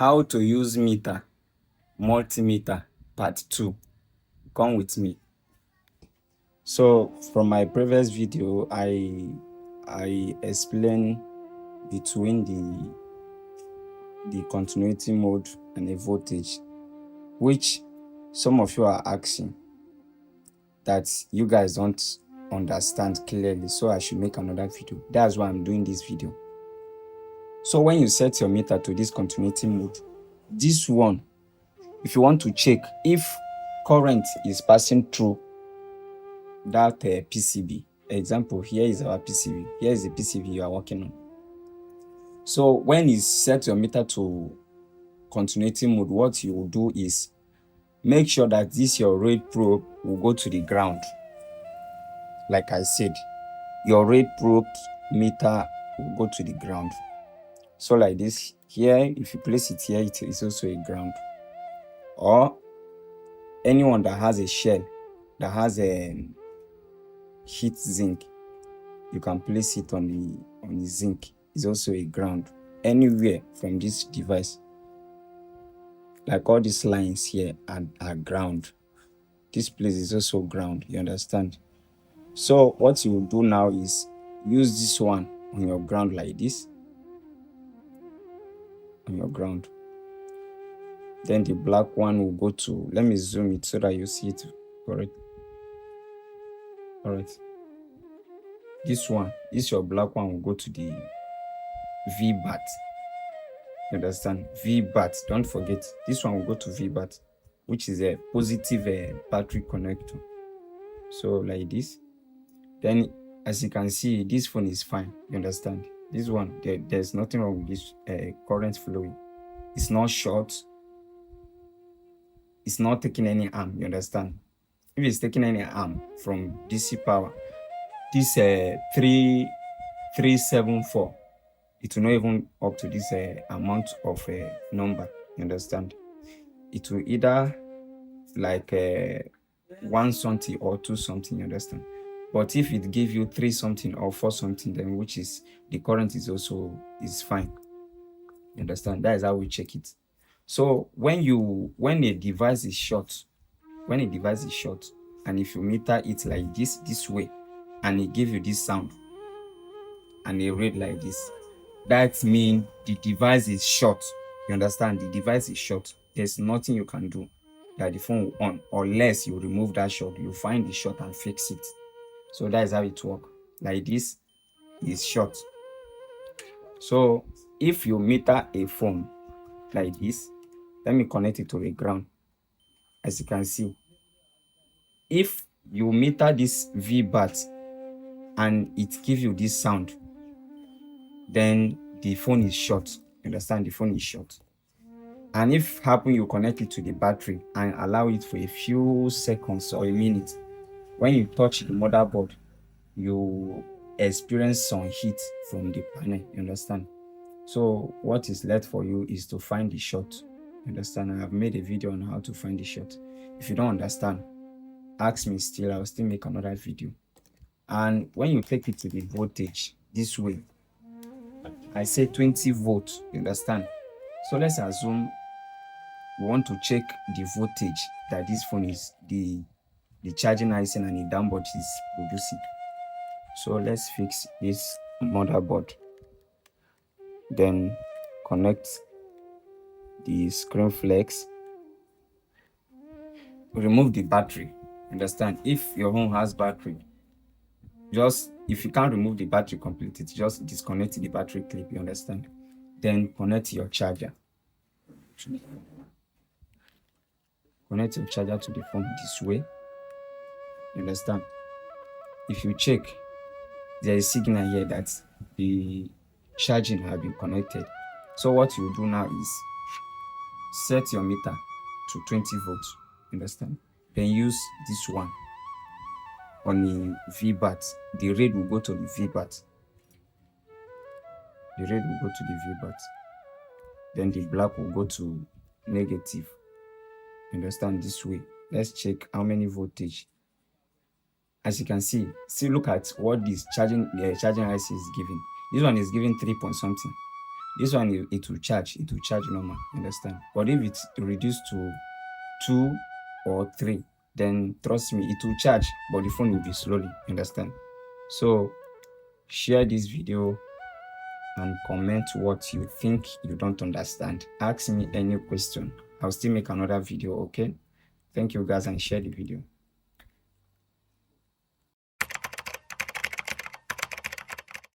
How to use meter, multimeter, part 2. Come with me. So from my previous video, I explained between the continuity mode and the voltage, which some of you are asking that you guys don't understand clearly, so I should make another video. That's why I'm doing this video. So when you set your meter to this continuity mode, this one, if you want to check if current is passing through that PCB, example, here is our PCB, here is the PCB you are working on. So when you set your meter to continuity mode, what you will do is make sure that this your red probe will go to the ground. Like I said, your red probe meter will go to the ground. So like this here, if you place it here, it is also a ground. Or anyone that has a shell that has a heat zinc, you can place it on the zinc. It's also a ground. Anywhere from this device, like all these lines here are ground. This place is also ground, you understand? So what you will do now is use this one on your ground like this, on your ground. Then the black one will go to, let me zoom it so that you see it correct. All right. This your black one will go to the VBAT. You understand? VBAT, don't forget. This one will go to VBAT, which is a positive battery connector. So like this. Then as you can see, this phone is fine. You understand? This one, there's nothing wrong with this current flowing. It's not short. It's not taking any arm. You understand? If it's taking any arm from DC power, this 3374, it will not even up to this amount of number. You understand? It will either like 1 something or 2 something. You understand? But if it give you 3 something or 4 something, then which is the current is also fine. You understand? That is how we check it. So when a device is short, and if you meter it like this way, and it give you this sound and a read like this, that means the device is short. You understand? The device is short. There's nothing you can do that the phone will on unless you remove that short. You find the short and fix it. So that is how it works. Like this is short. So if you meter a phone like this, let me connect it to the ground. As you can see, if you meter this VBAT and it gives you this sound, then the phone is short. You understand? The phone is short. And if happen you connect it to the battery and allow it for a few seconds or a minute, when you touch the motherboard, you experience some heat from the panel. You understand? So what is left for you is to find the short. You understand? I have made a video on how to find the short. If you don't understand, ask me still. I'll still make another video. And when you take it to the voltage this way, I say 20 volts. You understand? So let's assume we want to check the voltage that this phone is, the charging IC and the downboard is producing. So let's fix this motherboard. Then connect the screen flex. Remove the battery. Understand? If your home has battery, if you can't remove the battery completely, just disconnect the battery clip. You understand? Then connect your charger. Connect your charger to the phone this way. You understand? If you check, there is a signal here that the charging has been connected. So what you do now is set your meter to 20 volts. Understand? Then use this one on the VBAT. The red will go to the VBAT. The red will go to the VBAT. Then the black will go to negative. Understand? This way. Let's check how many voltage. As you can see, look at what this charging IC is giving. This one is giving 3 point something. This one it will charge normal, understand? But if it's reduced to 2 or 3, then trust me, it will charge, but the phone will be slowly, understand? So share this video and comment what you think you don't understand. Ask me any question. I'll still make another video, okay? Thank you guys, and share the video.